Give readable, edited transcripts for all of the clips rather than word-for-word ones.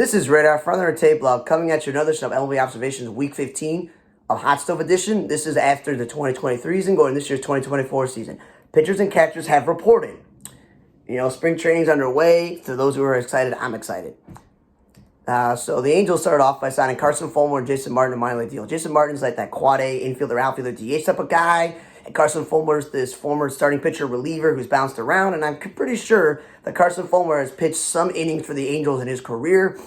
This is Radar, front of our tape blog, coming at you another edition of MLB Observations Week 15 of Hotstove Edition. This is after the 2023 season, going this year's 2024 season. Pitchers and catchers have reported. Spring training's underway. For those who are excited, I'm excited. So the Angels started off by signing Carson Fulmer and Jason Martin to minor league deal. Jason Martin's like that quad A infielder, outfielder, DH type of guy. And Carson Fulmer's this former starting pitcher reliever who's bounced around. And I'm pretty sure that Carson Fulmer has pitched some innings for the Angels in his career.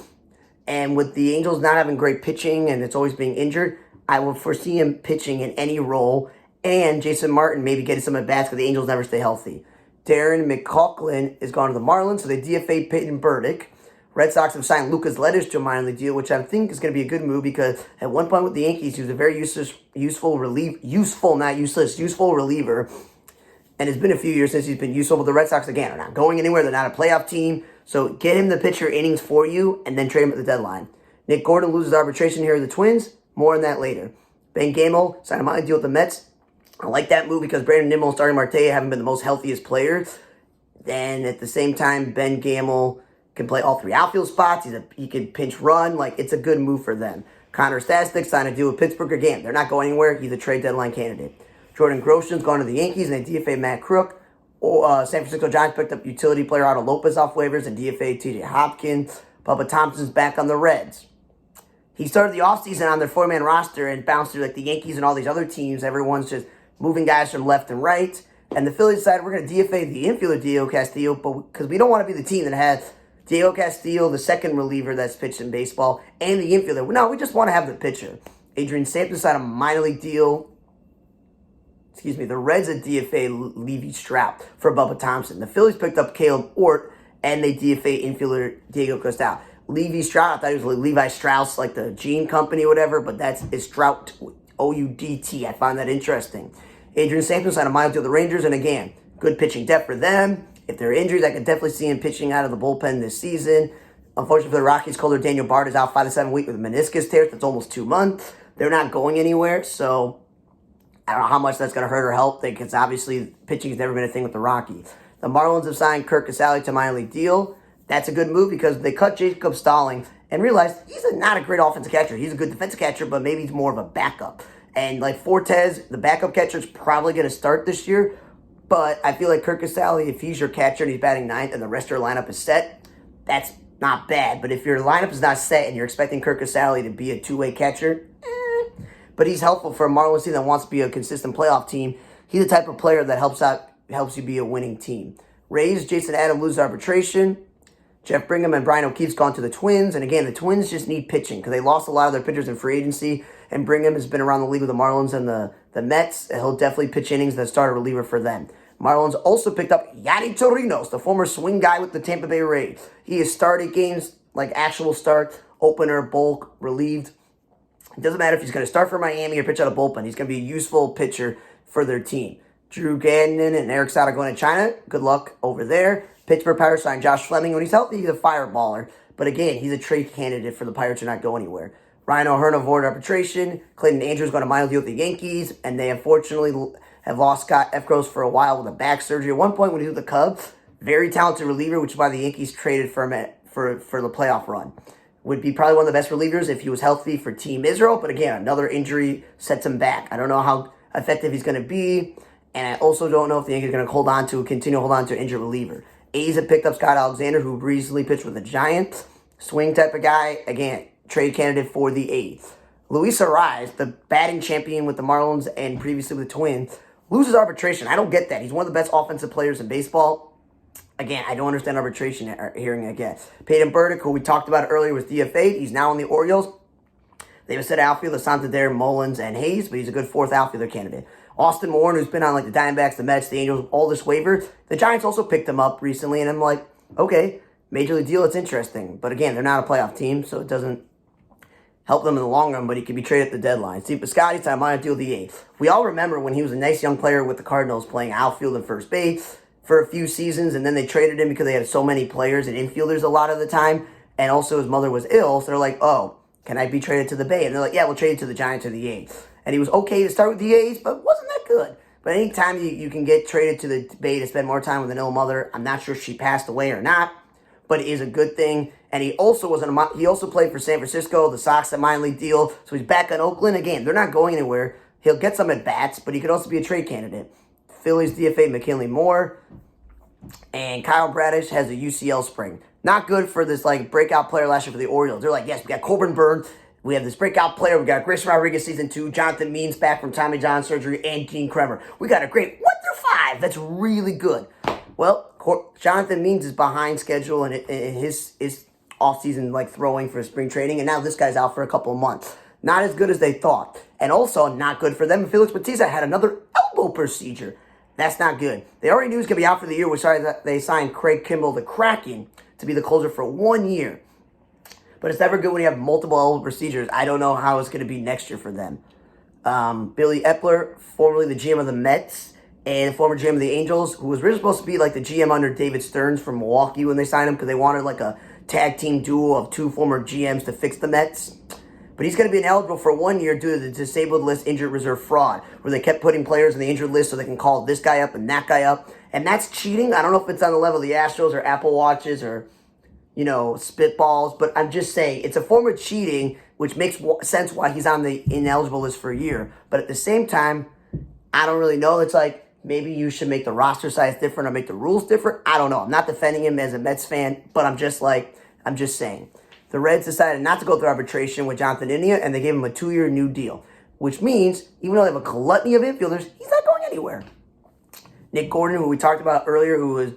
And with the Angels not having great pitching and it's always being injured, I will foresee him pitching in any role. And Jason Martin maybe getting some at-bats because the Angels never stay healthy. Darren McCaulin is gone to the Marlins, so they DFA'd Peyton Burdick. Red Sox have signed Lucas Lettish to a minor league deal, which I think is going to be a good move because at one point with the Yankees, he was a very useful reliever. And it's been a few years since he's been useful, but the Red Sox, again, are not going anywhere. They're not a playoff team. So get him the pitcher innings for you and then trade him at the deadline. Nick Gordon loses arbitration here with the Twins. More on that later. Ben Gamel signed a minor league deal with the Mets. I like that move because Brandon Nimmo and Starling Marte haven't been the most healthiest players. Then at the same time, Ben Gamel can play all three outfield spots. He can pinch run. It's a good move for them. Connor Stasnik signed a deal with Pittsburgh again. They're not going anywhere. He's a trade deadline candidate. Jordan Groshon's gone to the Yankees and they DFA Matt Crook. San Francisco Giants picked up utility player Otto Lopez off waivers and DFA TJ Hopkins. Bubba Thompson's back on the Reds. He started the offseason on their four-man roster and bounced through the Yankees and all these other teams. Everyone's just moving guys from left and right. And the Phillies decided we're going to DFA the infielder Diego Castillo because we don't want to be the team that has Diego Castillo, the second reliever that's pitched in baseball, and the infielder. No, we just want to have the pitcher. Adrian Sampson signed a minor league deal. The Reds at DFA Levi Strout for Bubba Thompson. The Phillies picked up Caleb Ort, and they DFA infielder Diego Castillo. Levi Strout, I thought he was Levi Strauss, like the jean company or whatever, but that's Strout, O-U-D-T. I find that interesting. Adrian Sampson signed a minor deal with the Rangers, and again, good pitching depth for them. If there are injuries, I can definitely see him pitching out of the bullpen this season. Unfortunately for the Rockies, Color Daniel Bard is out 5 to 7 weeks with a meniscus tear. That's almost 2 months. They're not going anywhere, so I don't know how much that's going to hurt or help because obviously pitching has never been a thing with the Rockies. The Marlins have signed Kirk Casale to a minor league deal. That's a good move because they cut Jacob Stalling and realized he's not a great offensive catcher. He's a good defensive catcher, but maybe he's more of a backup. And like Fortes, the backup catcher, is probably going to start this year. But I feel like Kirk Casale, if he's your catcher and he's batting ninth and the rest of your lineup is set, that's not bad. But if your lineup is not set and you're expecting Kirk Casale to be a two-way catcher, but he's helpful for a Marlins team that wants to be a consistent playoff team. He's the type of player that helps you be a winning team. Rays, Jason Adam loses arbitration. Jeff Brigham and Brian O'Keefe's gone to the Twins. And again, the Twins just need pitching because they lost a lot of their pitchers in free agency. And Brigham has been around the league with the Marlins and the Mets. And he'll definitely pitch innings that start a reliever for them. Marlins also picked up Yadi Torinos, the former swing guy with the Tampa Bay Rays. He has started games like actual start, opener, bulk, relieved. It doesn't matter if he's going to start for Miami or pitch out of bullpen. He's going to be a useful pitcher for their team. Drew Gagnon and Eric Stout are going to China. Good luck over there. Pittsburgh Pirates signed Josh Fleming. When he's healthy, he's a fireballer. But again, he's a trade candidate for the Pirates to not go anywhere. Ryan O'Hearn avoided arbitration. Clayton Andrews going to minor deal with the Yankees. And they unfortunately have lost Scott Efkros for a while with a back surgery. At one point when he was with the Cubs, very talented reliever, which is why the Yankees traded for him for the playoff run. Would be probably one of the best relievers if he was healthy for Team Israel. But again, another injury sets him back. I don't know how effective he's going to be. And I also don't know if the Yankees are going to continue to hold on to an injured reliever. A's have picked up Scott Alexander, who recently pitched with the Giants. Swing type of guy. Again, trade candidate for the A's. Luis Arraez, the batting champion with the Marlins and previously with the Twins, loses arbitration. I don't get that. He's one of the best offensive players in baseball. Again, I don't understand arbitration hearing again. Peyton Burdick, who we talked about earlier, was DFA'd. He's now on the Orioles. They have a set outfielder, Santander, Mullins, and Hayes, but he's a good fourth outfielder candidate. Austin Warren, who's been on the Diamondbacks, the Mets, the Angels, all this waiver. The Giants also picked him up recently, and I'm like, okay, major league deal, it's interesting. But again, they're not a playoff team, so it doesn't help them in the long run, but he can be traded at the deadline. Steve Piscotty signed a minor deal with the A's. We all remember when he was a nice young player with the Cardinals playing outfield and first base for a few seasons, and then they traded him because they had so many players and infielders a lot of the time, and also his mother was ill, so they're like, oh, can I be traded to the Bay? And they're like, yeah, we'll trade you to the Giants or the A's. And he was okay to start with the A's, but wasn't that good. But anytime you can get traded to the Bay to spend more time with an ill mother, I'm not sure if she passed away or not, but it is a good thing. And he also he also played for San Francisco, the Sox, a minor league deal. So he's back on Oakland. Again, they're not going anywhere. He'll get some at-bats, but he could also be a trade candidate. Phillies DFA McKinley Moore. And Kyle Bradish has a UCL sprain. Not good for this breakout player last year for the Orioles. They're like, yes, we got Corbin Burns. We have this breakout player. We got Grayson Rodriguez season 2, Jonathan Means back from Tommy John surgery, and Dean Kremer. We got a great 1-5. That's really good. Well, Jonathan Means is behind schedule in his offseason throwing for spring training, and now this guy's out for a couple of months. Not as good as they thought. And also not good for them. Felix Bautista had another elbow procedure. That's not good. They already knew he was going to be out for the year, which is why they signed Craig Kimball, the Kraken, to be the closer for 1 year. But it's never good when you have multiple elbow procedures. I don't know how it's going to be next year for them. Billy Epler, formerly the GM of the Mets and former GM of the Angels, who was originally supposed to be the GM under David Stearns from Milwaukee when they signed him because they wanted a tag team duo of 2 former GMs to fix the Mets. But he's going to be ineligible for 1 year due to the disabled list injured reserve fraud, where they kept putting players in the injured list so they can call this guy up and that guy up. And that's cheating. I don't know if it's on the level of the Astros or Apple Watches or, spitballs. But I'm just saying it's a form of cheating, which makes sense why he's on the ineligible list for a year. But at the same time, I don't really know. It's maybe you should make the roster size different or make the rules different. I don't know. I'm not defending him as a Mets fan, but I'm just saying. The Reds decided not to go through arbitration with Jonathan India, and they gave him a 2-year new deal, which means even though they have a gluttony of infielders, he's not going anywhere. Nick Gordon, who we talked about earlier, who was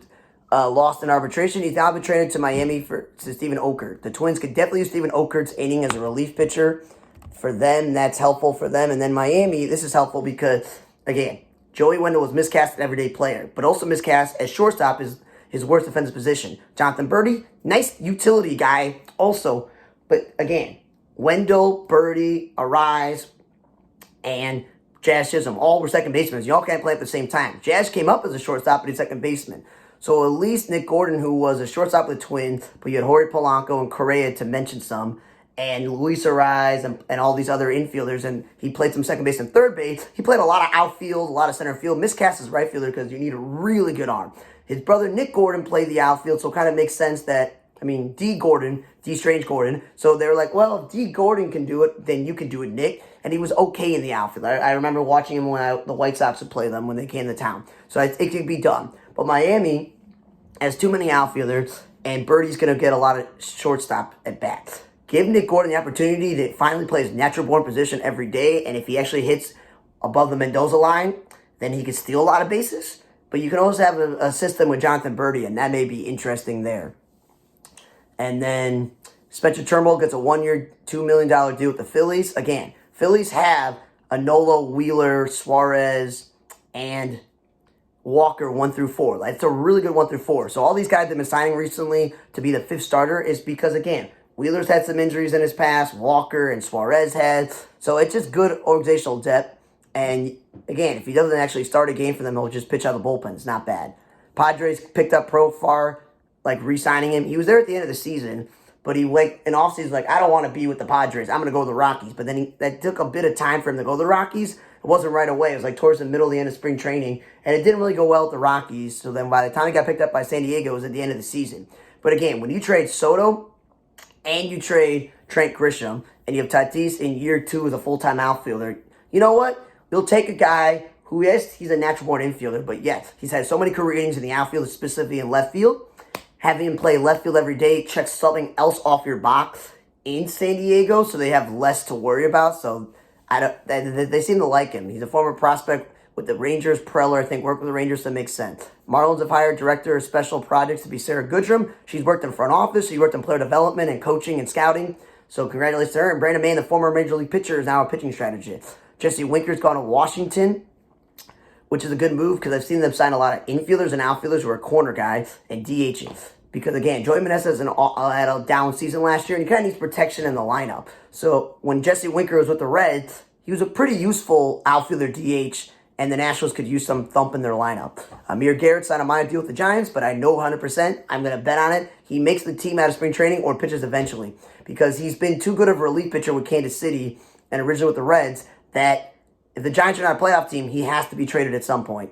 lost in arbitration, he's now been traded to Miami to Stephen Okert. The Twins could definitely use Stephen Okert's inning as a relief pitcher. For them, that's helpful for them. And then Miami, this is helpful because, again, Joey Wendell was miscast as an everyday player, but also miscast as shortstop is his worst defensive position. Jonathan Birdie, nice utility guy also. But again, Wendell, Birdie, Arise, and Jazz Chisholm all were second basemen. You all can't play at the same time. Jazz came up as a shortstop, but he's second baseman. So at least Nick Gordon, who was a shortstop with the Twins, but you had Jorge Polanco and Correa to mention some, and Luis Arise and all these other infielders, and he played some second base and third base. He played a lot of outfield, a lot of center field. Miscast as right fielder because you need a really good arm. His brother Nick Gordon played the outfield, so it kind of makes sense that, D. Strange Gordon. So they were like, well, if D. Gordon can do it, then you can do it, Nick. And he was okay in the outfield. I remember watching him when the White Sox would play them when they came to town. So it could be done. But Miami has too many outfielders, and Birdie's going to get a lot of shortstop at bats. Give Nick Gordon the opportunity to finally play his natural-born position every day, and if he actually hits above the Mendoza line, then he can steal a lot of bases. But you can also have a system with Jonathan Birdie, and that may be interesting there. And then Spencer Turnbull gets a 1-year, $2 million deal with the Phillies. Again, Phillies have Anola, Wheeler, Suarez, and Walker 1 through 4. It's a really good 1 through 4. So all these guys that have been signing recently to be the 5th starter is because, again, Wheeler's had some injuries in his past. Walker and Suarez had. So it's just good organizational depth. And, again, if he doesn't actually start a game for them, he'll just pitch out of the bullpen. It's not bad. Padres picked up Profar, re-signing him. He was there at the end of the season, but he went in offseason I don't want to be with the Padres. I'm going to go to the Rockies. But then that took a bit of time for him to go to the Rockies. It wasn't right away. It was towards the middle of the end of spring training, and it didn't really go well with the Rockies. So then by the time he got picked up by San Diego, it was at the end of the season. But again, when you trade Soto and you trade Trent Grisham, and you have Tatis in year 2 as a full-time outfielder, you know what? You'll take a guy who, yes, he's a natural-born infielder, but yes, he's had so many career innings in the outfield, specifically in left field. Having him play left field every day checks something else off your box in San Diego, so they have less to worry about. So they seem to like him. He's a former prospect with the Rangers. Preller, I think, worked with the Rangers, so that makes sense. Marlins have hired director of special projects to be Sarah Goodrum. She's worked in front office. She worked in player development and coaching and scouting. So congratulations to her. And Brandon Mann, the former Major League pitcher, is now a pitching strategist. Jesse Winker's gone to Washington, which is a good move because I've seen them sign a lot of infielders and outfielders who are corner guys and DHing. Because, again, Joey Meneses had a down season last year, and he kind of needs protection in the lineup. So when Jesse Winker was with the Reds, he was a pretty useful outfielder DH, and the Nationals could use some thump in their lineup. Amir Garrett signed a minor deal with the Giants, but I know 100%, I'm going to bet on it, he makes the team out of spring training or pitches eventually. Because he's been too good of a relief pitcher with Kansas City and originally with the Reds that if the Giants are not a playoff team, he has to be traded at some point.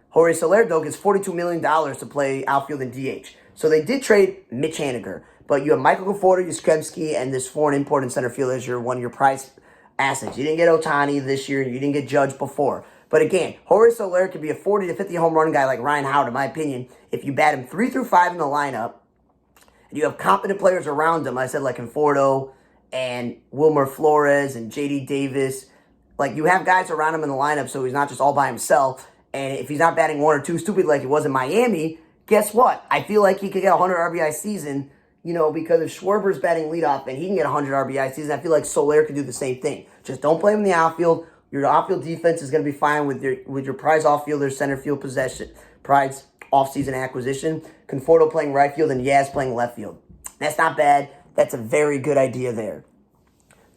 Jorge Soler, though, gets $42 million to play outfield and DH. So they did trade Mitch Haniger. But you have Michael Conforto, Yastrzemski, and this foreign import in center field as one of your prize assets. You didn't get Ohtani this year. You didn't get Judge before. But again, Jorge Soler could be a 40 to 50 home run guy like Ryan Howard, in my opinion, if you bat him 3 through 5 in the lineup, and you have competent players around him. I said like Conforto and Wilmer Flores and J.D. Davis. Like, you have guys around him in the lineup, so he's not just all by himself. And if he's not batting 1 or 2 stupid like he was in Miami, guess what? I feel like he could get a 100 RBI season, because if Schwarber's batting leadoff and he can get a 100 RBI season, I feel like Soler could do the same thing. Just don't play him in the outfield. Your outfield defense is going to be fine with your prize outfielder center field possession, prize offseason acquisition. Conforto playing right field and Yaz playing left field. That's not bad. That's a very good idea there.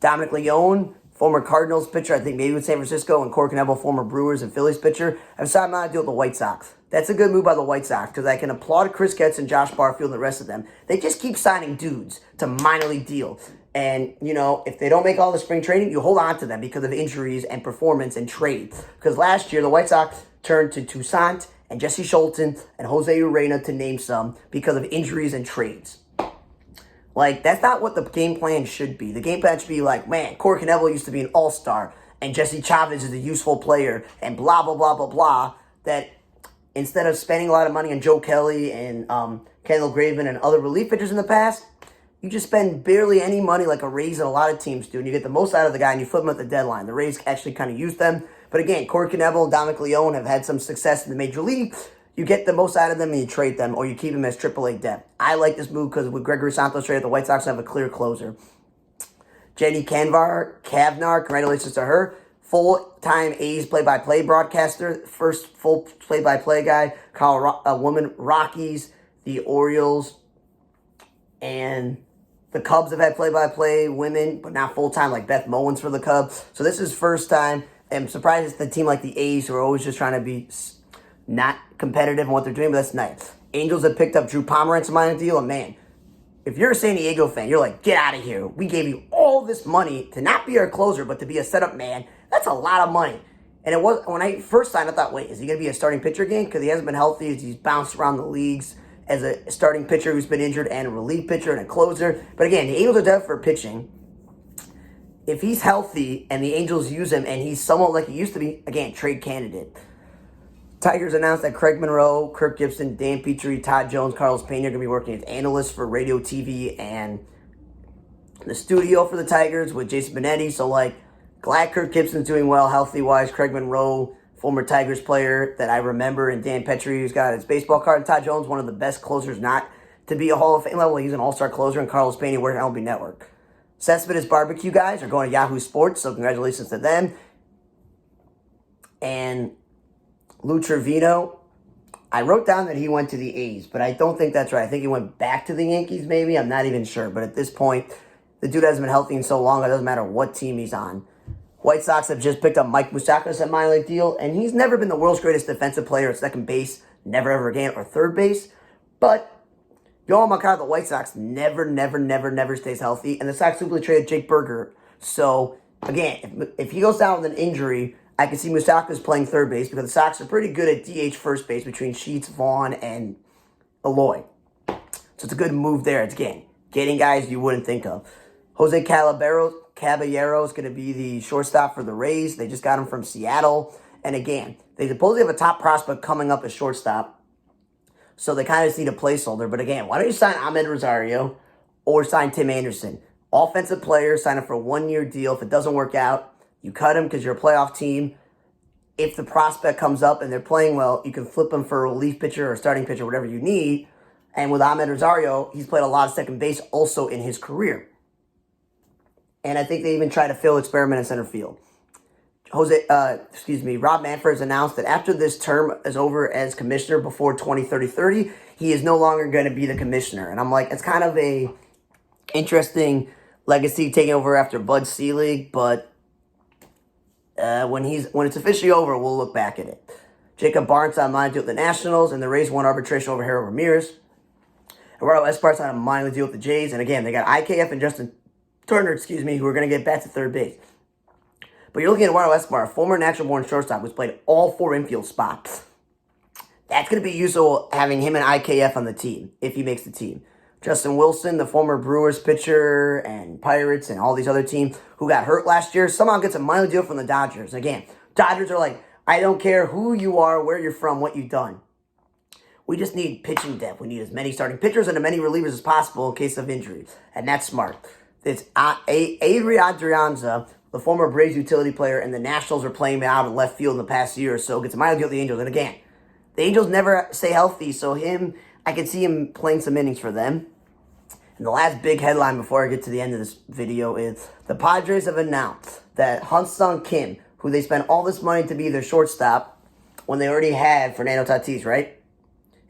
Dominic Leone, former Cardinals pitcher, I think maybe with San Francisco, and Corey Knebel, former Brewers and Phillies pitcher, have decided not to deal with the White Sox. That's a good move by the White Sox because I can applaud Chris Getz and Josh Barfield and the rest of them. They just keep signing dudes to minor league deals. And, if they don't make all the spring training, you hold on to them because of injuries and performance and trade. Because last year, the White Sox turned to Toussaint and Jesse Scholten and Jose Urena to name some because of injuries and trades. Like, that's not what the game plan should be. The game plan should be like, man, Corey Knebel used to be an all-star, and Jesse Chavez is a useful player, and blah, blah, blah, blah, blah, that instead of spending a lot of money on Joe Kelly and Kendall Graveman and other relief pitchers in the past, you just spend barely any money like a Rays and a lot of teams do, and you get the most out of the guy, and you flip him at the deadline. The Rays actually kind of use them. But again, Corey Knebel and Dominic Leone have had some success in the Major League. You get the most out of them and you trade them, or you keep them as AAA depth. I like this move because with Gregory Santos traded, the White Sox have a clear closer. Jenny Cavnar, congratulations to her. Full-time A's play-by-play broadcaster. First full play-by-play guy. Woman, Rockies, the Orioles, and the Cubs have had play-by-play women, but not full-time like Beth Mowins for the Cubs. So this is first time. I'm surprised it's the team like the A's who are always just trying to be not competitive in what they're doing, but that's nice. Angels have picked up Drew Pomeranz a minor deal, and man, if you're a San Diego fan, you're like, get out of here. We gave you all this money to not be our closer, but to be a setup man. That's a lot of money. And it was when I first signed, I thought, wait, is he going to be a starting pitcher again? Because he hasn't been healthy. He's bounced around the leagues as a starting pitcher who's been injured and a relief pitcher and a closer. But again, the Angels are depth for pitching. If he's healthy and the Angels use him and he's somewhat like he used to be, again, trade candidate. Tigers announced that Craig Monroe, Kirk Gibson, Dan Petrie, Todd Jones, Carlos Pena are going to be working as analysts for radio, TV, and the studio for the Tigers with Jason Benetti. So, glad Kirk Gibson's doing well healthy-wise. Craig Monroe, former Tigers player that I remember, and Dan Petrie, who's got his baseball card. And Todd Jones, one of the best closers not to be a Hall of Fame level. He's an all-star closer, and Carlos Pena working at MLB Network. Cespedes Barbecue guys are going to Yahoo Sports, so congratulations to them. And Lou Trevino, I wrote down that he went to the A's, but I don't think that's right. I think he went back to the Yankees maybe. I'm not even sure. But at this point, the dude hasn't been healthy in so long, it doesn't matter what team he's on. White Sox have just picked up Mike Moustakas at minor league deal, and he's never been the world's greatest defensive player at second base, never ever again, or third base. But Yoel Moncada, the White Sox, never stays healthy. And the Sox simply traded Jake Berger. So, again, if he goes down with an injury, I can see Moustakas playing third base because the Sox are pretty good at DH first base between Sheets, Vaughn, and Eloy. So it's a good move there. It's getting guys you wouldn't think of. Jose Caballero is going to be the shortstop for the Rays. They just got him from Seattle. And again, they supposedly have a top prospect coming up as shortstop. So they kind of just need a placeholder. But again, why don't you sign Ahmed Rosario or sign Tim Anderson? Offensive player, sign him for a one-year deal. If it doesn't work out, you cut him because you're a playoff team. If the prospect comes up and they're playing well, you can flip him for a relief pitcher or starting pitcher, whatever you need. And with Ahmed Rosario, he's played a lot of second base also in his career. And I think they even tried a failed experiment in center field. Rob Manfred has announced that after this term is over as commissioner before 2030, he is no longer going to be the commissioner. And I'm like, it's kind of a interesting legacy taking over after Bud Selig, but when it's officially over, we'll look back at it. Jacob Barnes on minor deal with the Nationals, and the Rays won arbitration over Harold Ramirez. Eduardo Esparza on a minor deal with the Jays, and again, they got IKF and Justin Turner, who are going to get back to third base. But you're looking at Eduardo Esparza, a former natural-born shortstop who's played all four infield spots. That's going to be useful having him and IKF on the team, if he makes the team. Justin Wilson, the former Brewers pitcher and Pirates and all these other teams who got hurt last year, somehow gets a minor deal from the Dodgers. Again, Dodgers are like, I don't care who you are, where you're from, what you've done. We just need pitching depth. We need as many starting pitchers and as many relievers as possible in case of injury. And that's smart. It's Avery Adrianza, the former Braves utility player, and the Nationals are playing him out in left field in the past year or so. Gets a minor deal with the Angels. And again, the Angels never stay healthy, so I can see him playing some innings for them. And the last big headline before I get to the end of this video is the Padres have announced that Hyun-Sung Kim, who they spent all this money to be their shortstop when they already had Fernando Tatis, right?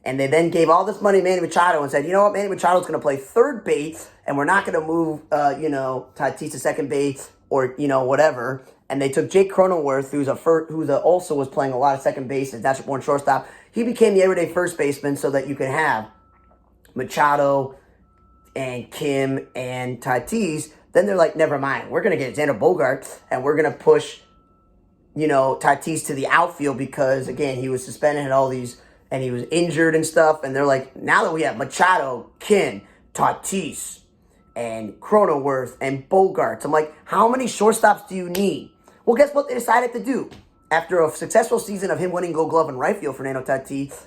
And they then gave all this money to Manny Machado and said, you know what, Manny Machado's going to play third base, and we're not going to move, Tatis to second base or, whatever. And they took Jake Cronenworth, who's also was playing a lot of second base as National Born shortstop. He became the everyday first baseman so that you can have Machado and Kim and Tatis. Then they're like, never mind. We're going to get Xander Bogaerts, and we're going to push, Tatis to the outfield because, again, he was suspended and all these, and he was injured and stuff. And they're like, now that we have Machado, Kim, Tatis, and Cronenworth, and Bogaerts, I'm like, how many shortstops do you need? Well, guess what they decided to do? After a successful season of him winning Gold Glove in right field, Fernando Tatis,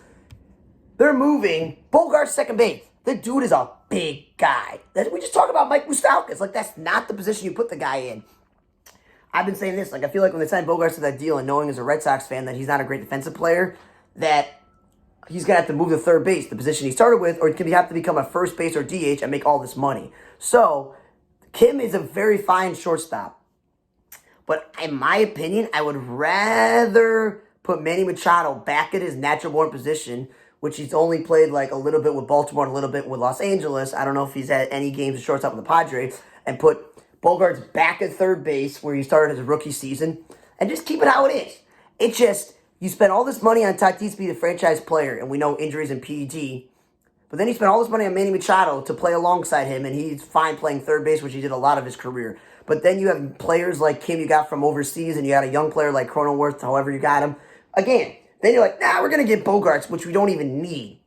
they're moving Bogaerts second base. The dude is a big guy. We just talk about Mike Moustakas. Like, that's not the position you put the guy in. I've been saying this. Like, I feel like when they signed Bogaerts to that deal and knowing as a Red Sox fan that he's not a great defensive player, that he's going to have to move to third base, the position he started with, or he could have to become a first base or DH and make all this money. So, Kim is a very fine shortstop. But in my opinion, I would rather put Manny Machado back at his natural born position, which he's only played like a little bit with Baltimore and a little bit with Los Angeles. I don't know if he's had any games of shortstop with the Padres. And put Bogaerts back at third base where he started his rookie season. And just keep it how it is. It's just, you spend all this money on Tatis to be the franchise player, and we know injuries and PED. But then he spent all this money on Manny Machado to play alongside him, and he's fine playing third base, which he did a lot of his career. But then you have players like Kim you got from overseas, and you got a young player like Cronenworth, however you got him. Again, then you're like, nah, we're going to get Bogaerts, which we don't even need.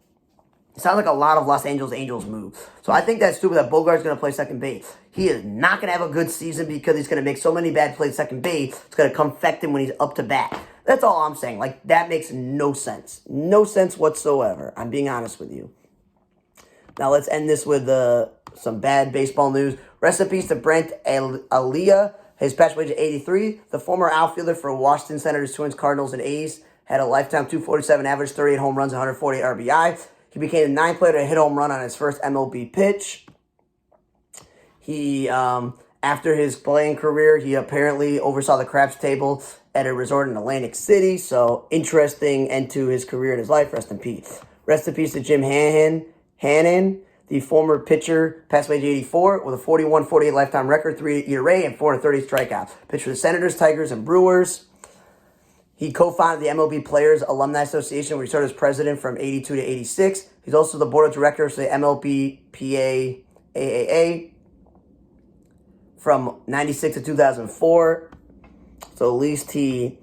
It sounds like a lot of Los Angeles Angels moves. So I think that's stupid that Bogaerts going to play second base. He is not going to have a good season because he's going to make so many bad plays second base. It's going to come affect him when he's up to bat. That's all I'm saying. Like, that makes no sense. No sense whatsoever. I'm being honest with you. Now let's end this with some bad baseball news. Rest in peace to Brent Aliyah. His passed away at 83. The former outfielder for Washington Senators, Twins, Cardinals, and A's had a lifetime 247 average, 38 home runs, 148 RBI. He became the ninth player to hit home run on his first MLB pitch. He, after his playing career, he apparently oversaw the craps table at a resort in Atlantic City. So, interesting end to his career and his life. Rest in peace. Rest in peace to Jim Hannon, the former pitcher, passed away at 84 with a 41-48 lifetime record, 3 ERA, and 430 strikeouts. Pitched for the Senators, Tigers, and Brewers. He co-founded the MLB Players Alumni Association, where he served as president from 82 to 86. He's also the board of directors for the MLB AAA from 96 to 2004. So at least he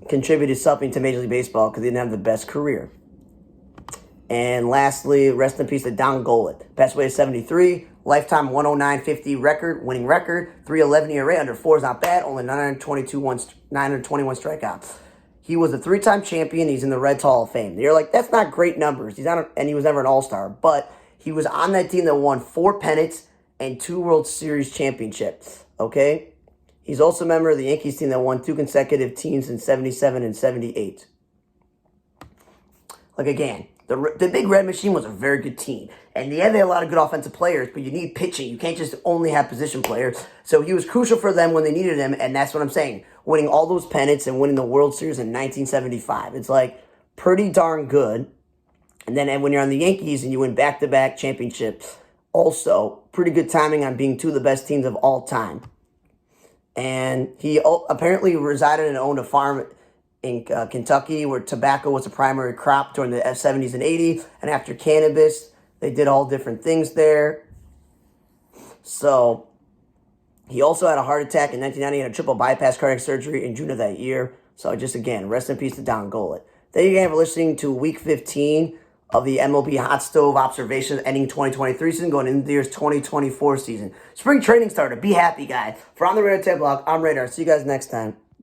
contributed something to Major League Baseball because he didn't have the best career. And lastly, rest in peace to Don Gollett. Passed away at 73. Lifetime 109.50 record, winning record. 311 ERA, under 4 is not bad. Only 921 strikeouts. He was a 3-time champion. He's in the Reds Hall of Fame. You're like, that's not great numbers. And he was never an all-star. But he was on that team that won 4 pennants and 2 World Series championships. Okay? He's also a member of the Yankees team that won 2 consecutive teams in 77 and 78. Like, again, the Big Red Machine was a very good team. And yeah, they had a lot of good offensive players, but you need pitching. You can't just only have position players. So he was crucial for them when they needed him, and that's what I'm saying. Winning all those pennants and winning the World Series in 1975. It's like pretty darn good. And then when you're on the Yankees and you win back-to-back championships, also pretty good timing on being 2 of the best teams of all time. And he apparently resided and owned a farm in Kentucky where tobacco was a primary crop during the 70s and 80s. And after cannabis, they did all different things there. So he also had a heart attack in 1990 and a triple bypass cardiac surgery in June of that year. So just again, rest in peace to Don Gollett. Thank you again for listening to Week 15 of the MLB Hotstove observations ending 2023 season, going into the year's 2024 season. Spring training started. Be happy, guys. For On the Radar Tab Blog, I'm Radar. See you guys next time.